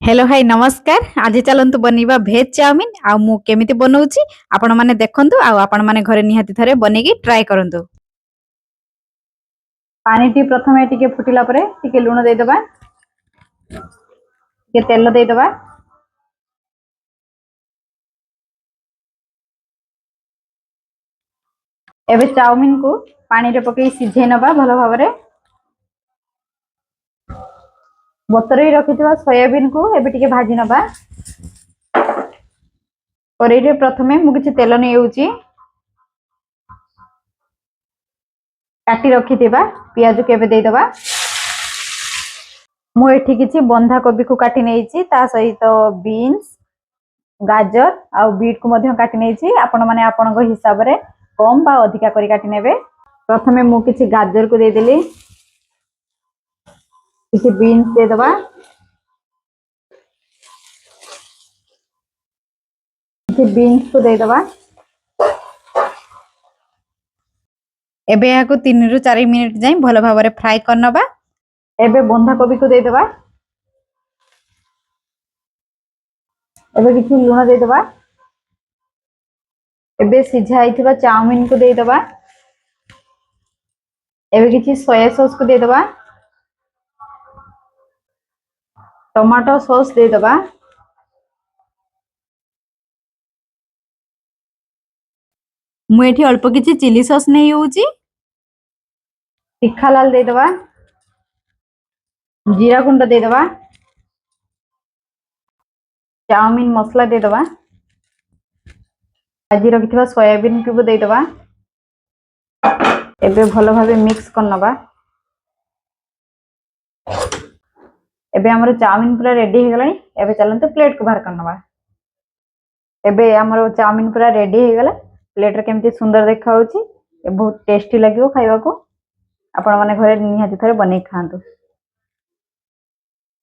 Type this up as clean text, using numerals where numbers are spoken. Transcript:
Hello hi नमस्कार। आज चलतु बनइबा भेज चाउमिन आ मु केमिति बनाउची आपण माने देखंतु आ आपण माने घरे निहाती थरे बनेगी ट्राई करंतु। पानी टी प्रथमे टिके फुटिला परे टिके लूण देई दबा, टिके तेल देई दबा, एबे चाउमिन को पानी रे पकई सिझे नबा भलो भाबरे। बतरई रखिथिबा सोयाबीन को एबे टिके भाजी नबा। करेई रे प्रथमे मु किछि तेल नै होउची, काटी रखिथिबा पियाज को एबे देई दबा। मु एठी किछि बंधा कोबी को काटी नेइची, ता सहित बीन्स, गाजर आ बीट को मध्य काटी नेइची। आपण माने आपणक हिसाब रे कम बा अधिका करी काटी नेबे। प्रथमे मु किछि गाजर को दे देली, किछि बीन्स दे दबा, किछि बीन्स को दे दबा। एबे याको 3 रु 4 मिनिट जाई भलो भाबरे फ्राई करनबा। एबे बंधा कोबी को दे दबा, एबे किछि लूण दे दबा, एबे सिझा आइथिबा चाउमिन को दे दबा, एबे किछि सोया सॉस को दे दबा, टमाटो सॉस दे दबा, मु एठी अल्प किछि चिली सॉस नै होउची, तीखा लाल दे दबा, जीरा गुंड दे दबा, चाउमिन मसला दे दबा, भाजी रखिथिबा सोयाबीन क्यूब दे दबा। एबे भलो भाबे मिक्स करनबा। एबे हमर चाउमिन पूरा रेडी हे गलानी। एबे चलंतु प्लेट को बाहर करनबा। एबे हमर चाउमिन पूरा रेडी हे गला। प्लेट रे केमती सुंदर देखा होची, ए बहुत टेस्टी लागिवो खाइबा को। आपण माने घरे निहाती थरे बनै खांतु।